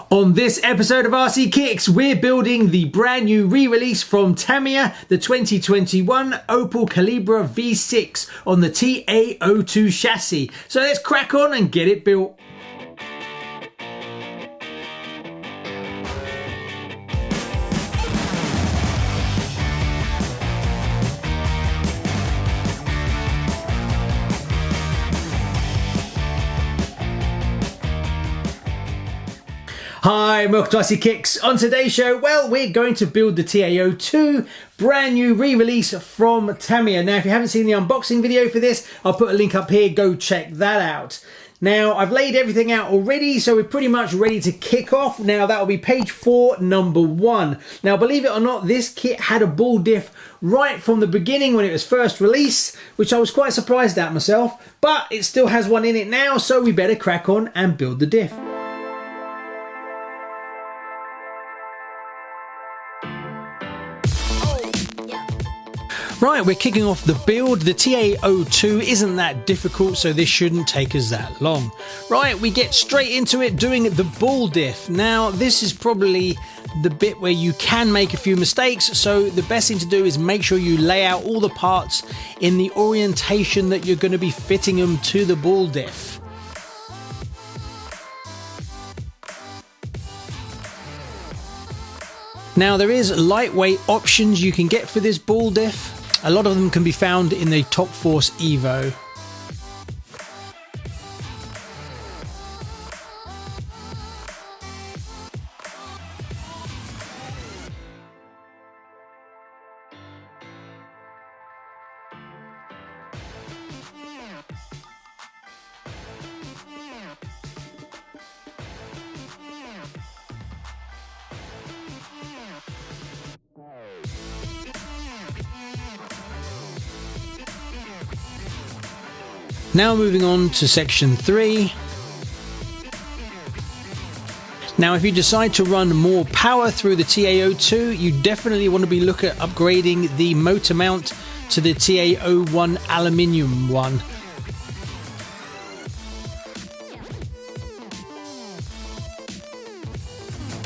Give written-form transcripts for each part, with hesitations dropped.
On this episode of RC Kicks, we're building the brand new re-release from Tamiya, the 2021 Opel Calibra V6 on the TA02 chassis. So let's crack on and get it built. Hi, welcome to RC Kicks. On today's show, well, we're going to build the TA02 brand new re-release from Tamiya. Now, if you haven't seen the unboxing video for this, I'll put a link up here. Go check that out. Now, I've laid everything out already, so we're pretty much ready to kick off. Now, that will be page 4, number 1. Now, believe it or not, this kit had a ball diff right from the beginning when it was first released, which I was quite surprised at myself, but it still has one in it now, so we better crack on and build the diff. Right, we're kicking off the build. The TA02 isn't that difficult, so this shouldn't take us that long. Right, we get straight into it doing the ball diff. Now, this is probably the bit where you can make a few mistakes, so the best thing to do is make sure you lay out all the parts in the orientation that you're going to be fitting them to the ball diff. Now, there is lightweight options you can get for this ball diff. A lot of them can be found in the Top Force Evo. Now moving on to section 3. Now if you decide to run more power through the TA02, you definitely want to be looking at upgrading the motor mount to the TA01 aluminium one.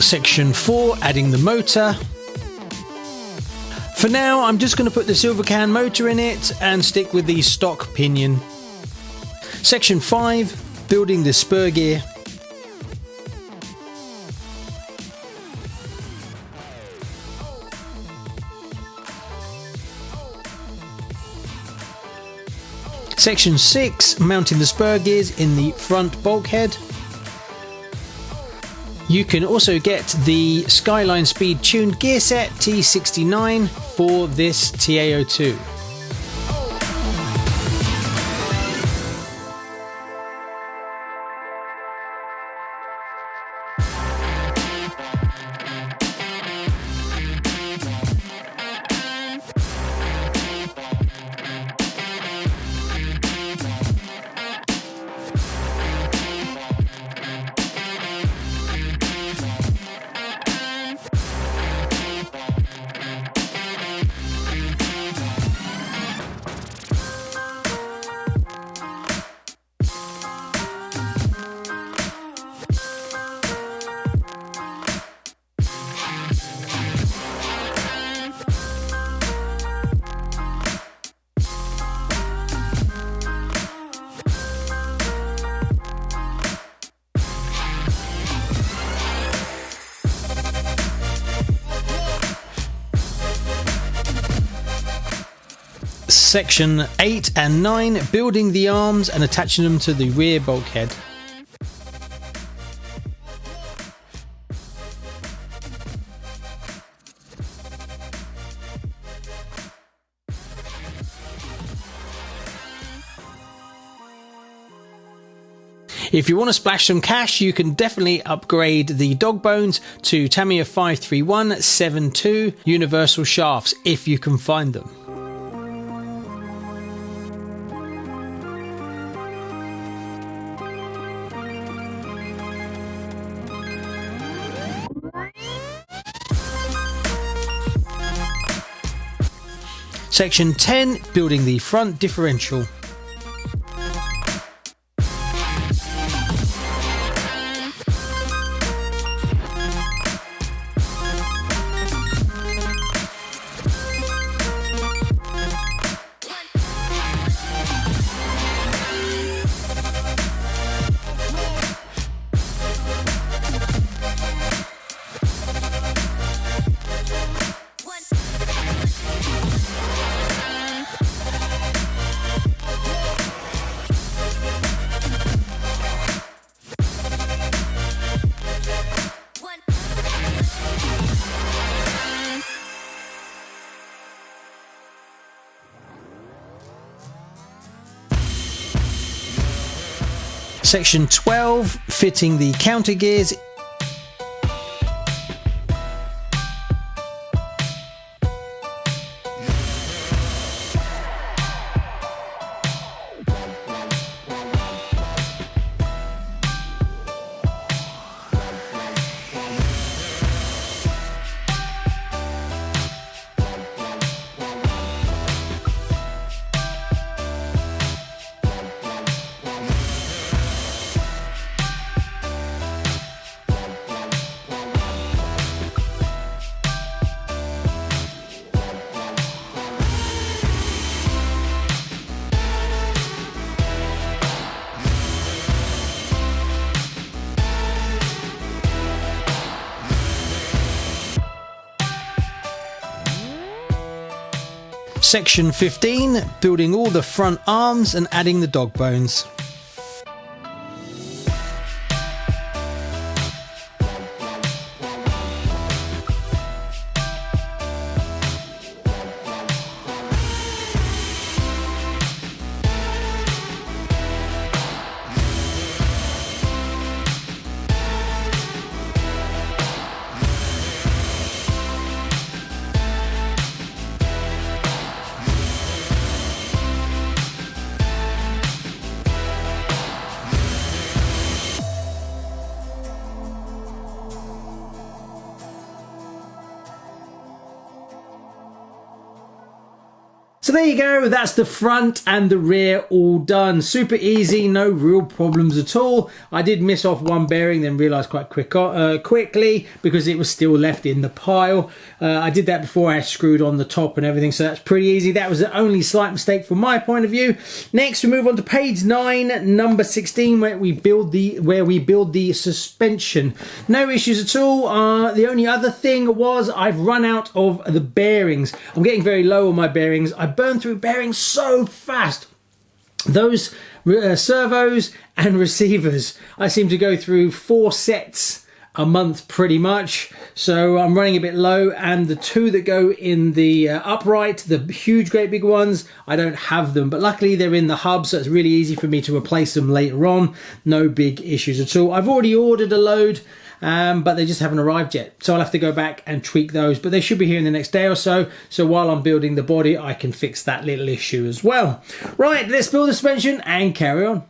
Section 4, adding the motor. For now, I'm just going to put the silver can motor in it and stick with the stock pinion. Section 5, building the spur gear. Section 6, mounting the spur gears in the front bulkhead. You can also get the Skyline Speed tuned gear set T69 for this TA02. Section 8 and 9, building the arms and attaching them to the rear bulkhead. If you want to splash some cash, you can definitely upgrade the dog bones to Tamiya 53172 universal shafts if you can find them. Section 10, building the front differential. Section 12, fitting the counter gears. Section 15, building all the front arms and adding the dog bones. So there you go, that's the front and the rear all done. Super easy, no real problems at all. I did miss off one bearing, then realised quite quickly because it was still left in the pile. I did that before I screwed on the top and everything, so that's pretty easy. That was the only slight mistake from my point of view. Next, we move on to page 9, number 16, where we build the suspension. No issues at all. The only other thing was I've run out of the bearings. I'm getting very low on my bearings. I burn through bearings so fast. Those servos and receivers, I seem to go through 4 sets a month pretty much, so I'm running a bit low. And the 2 that go in the upright, the huge great big ones, I don't have them, but luckily they're in the hub, so it's really easy for me to replace them later on. No big issues at all. I've already ordered a load, but they just haven't arrived yet, so I'll have to go back and tweak those, but they should be here in the next day or so. So while I'm building the body, I can fix that little issue as well. Right, let's build the suspension and carry on.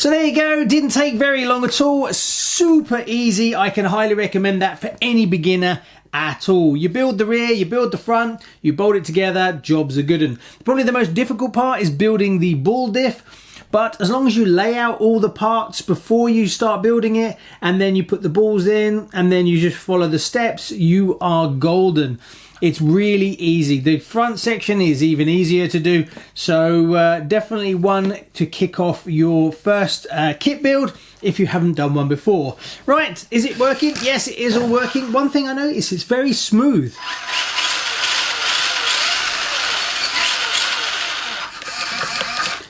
So there you go, didn't take very long at all, super easy. I can highly recommend that for any beginner at all. You build the rear, you build the front, you bolt it together, jobs are good. And probably the most difficult part is building the ball diff. But as long as you lay out all the parts before you start building it, and then you put the balls in, and then you just follow the steps, you are golden. It's really easy. The front section is even easier to do. So definitely one to kick off your first kit build if you haven't done one before. Right, is it working? Yes, it is all working. One thing I noticed, it's very smooth.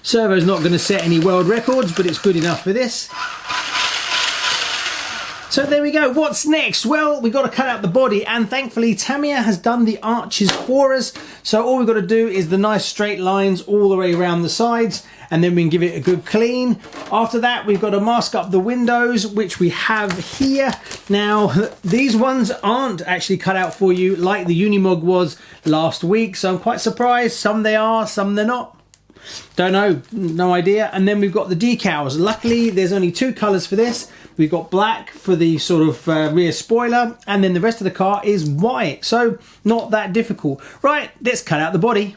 Servo's not going to set any world records, but it's good enough for this. So there we go. What's next? Well, we've got to cut out the body, and thankfully Tamiya has done the arches for us. So all we've got to do is the nice straight lines all the way around the sides, and then we can give it a good clean. After that, we've got to mask up the windows, which we have here. Now, these ones aren't actually cut out for you like the Unimog was last week, so I'm quite surprised. Some they are, some they're not. Don't know, no idea. And then we've got the decals. Luckily, there's only two colours for this. We've got black for the sort of rear spoiler, and then the rest of the car is white. So not that difficult. Right, let's cut out the body.